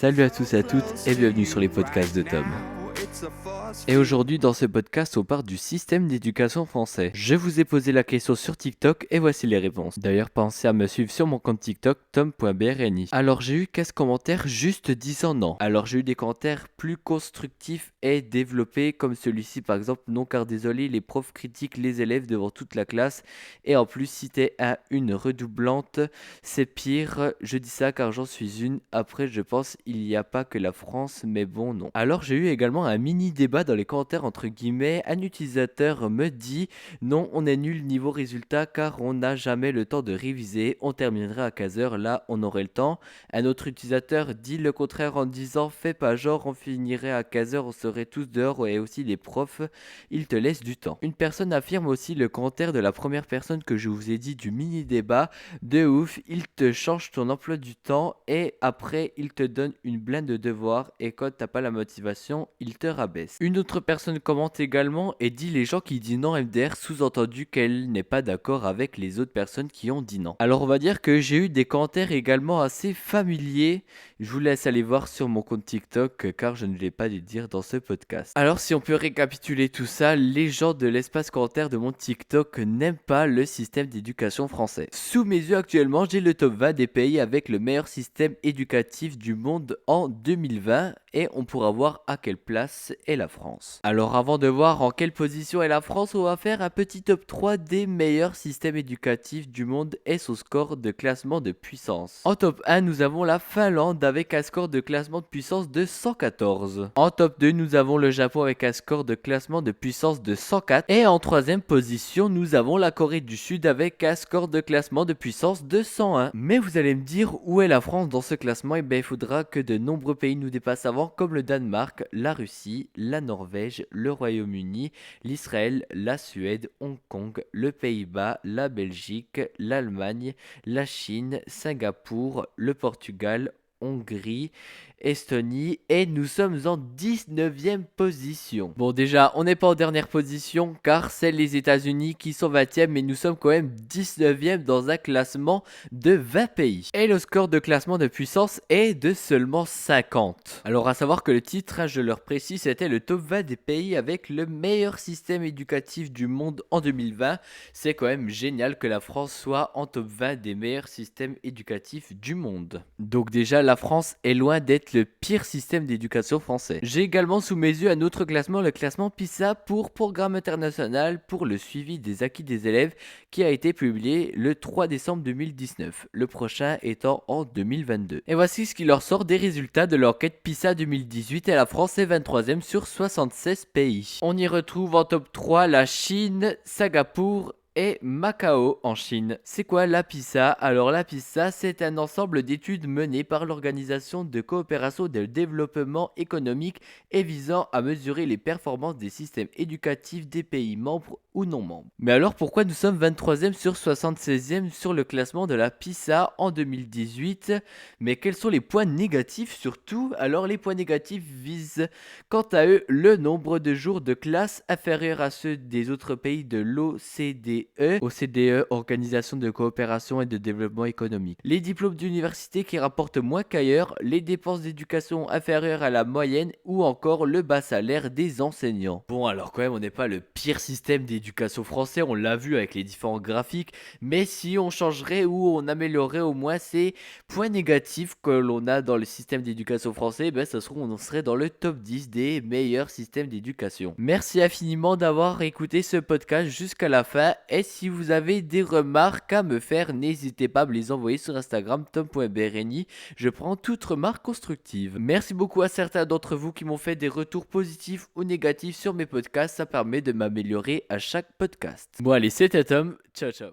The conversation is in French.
Salut à tous et à toutes et bienvenue sur les podcasts de Tom. Et aujourd'hui dans ce podcast on parle du système d'éducation français. Je vous ai posé la question sur TikTok et voici les réponses. D'ailleurs pensez à me suivre sur mon compte TikTok tom.brni. Alors j'ai eu 15 commentaires juste disant non. Alors j'ai eu des commentaires plus constructifs et développés comme celui-ci par exemple: non car désolé, les profs critiquent les élèves devant toute la classe et en plus si t'es à une redoublante c'est pire. Je dis ça car j'en suis une. Après je pense il n'y a pas que la France mais bon non. Alors j'ai eu également un mini débat dans les commentaires entre guillemets. Un utilisateur me dit: non, on est nul niveau résultat car on n'a jamais le temps de réviser, on terminerait à 15h, là on aurait le temps. Un autre utilisateur dit le contraire en disant: fais pas genre, on finirait à 15h, on serait tous dehors et aussi les profs, ils te laissent du temps. Une personne affirme aussi le commentaire de la première personne que je vous ai dit du mini débat: de ouf, il te change ton emploi du temps et après il te donne une blinde de devoirs et quand t'as pas la motivation, il te rabaisse. Une autre personne commente également et dit: les gens qui disent non MDR, sous-entendu qu'elle n'est pas d'accord avec les autres personnes qui ont dit non. Alors on va dire que j'ai eu des commentaires également assez familiers. Je vous laisse aller voir sur mon compte TikTok car je ne vais pas les dire dans ce podcast. Alors si on peut récapituler tout ça, les gens de l'espace commentaire de mon TikTok n'aiment pas le système d'éducation français. Sous mes yeux actuellement, j'ai le top 20 des pays avec le meilleur système éducatif du monde en 2020 et on pourra voir à quelle place est la France. Alors avant de voir en quelle position est la France, on va faire un petit top 3 des meilleurs systèmes éducatifs du monde et son score de classement de puissance. En top 1, nous avons la Finlande avec un score de classement de puissance de 114. En top 2, nous avons le Japon avec un score de classement de puissance de 104. Et en troisième position, nous avons la Corée du Sud avec un score de classement de puissance de 101. Mais vous allez me dire, où est la France dans ce classement? Et bien il faudra que de nombreux pays nous dépassent avant, comme le Danemark, la Russie, la Norvège, le Royaume-Uni, l'Israël, la Suède, Hong Kong, le Pays-Bas, la Belgique, l'Allemagne, la Chine, Singapour, le Portugal, Hongrie, Estonie et nous sommes en 19e position. Bon déjà, on n'est pas en dernière position car c'est les États-Unis qui sont 20e mais nous sommes quand même 19e dans un classement de 20 pays. Et le score de classement de puissance est de seulement 50. Alors à savoir que le titre, je leur précise, c'était le top 20 des pays avec le meilleur système éducatif du monde en 2020. C'est quand même génial que la France soit en top 20 des meilleurs systèmes éducatifs du monde. Donc déjà, la France est loin d'être le pire système d'éducation français. J'ai également sous mes yeux un autre classement, le classement PISA pour Programme international pour le suivi des acquis des élèves qui a été publié le 3 décembre 2019, le prochain étant en 2022. Et voici ce qui leur sort des résultats de l'enquête PISA 2018 et la France est 23e sur 76 pays. On y retrouve en top 3 la Chine, Singapour et Macao en Chine. C'est quoi la PISA? Alors la PISA, c'est un ensemble d'études menées par l'Organisation de coopération et de développement économique et visant à mesurer les performances des systèmes éducatifs des pays membres ou non membres. Mais alors pourquoi nous sommes 23e sur 76e sur le classement de la PISA en 2018? Mais quels sont les points négatifs surtout? Alors les points négatifs visent quant à eux le nombre de jours de classe inférieur à ceux des autres pays de l'OCDE. OCDE, Organisation de coopération et de développement économique. Les diplômes d'université qui rapportent moins qu'ailleurs, les dépenses d'éducation inférieures à la moyenne ou encore le bas salaire des enseignants. Bon alors quand même on n'est pas le pire système d'éducation français, on l'a vu avec les différents graphiques, mais si on changerait ou on améliorerait au moins ces points négatifs que l'on a dans le système d'éducation français, ben ça serait, on serait dans le top 10 des meilleurs systèmes d'éducation. Merci infiniment d'avoir écouté ce podcast jusqu'à la fin. Et si vous avez des remarques à me faire, n'hésitez pas à me les envoyer sur Instagram tom.brni. Je prends toute remarque constructive. Merci beaucoup à certains d'entre vous qui m'ont fait des retours positifs ou négatifs sur mes podcasts. Ça permet de m'améliorer à chaque podcast. Bon allez, c'était Tom. Ciao ciao.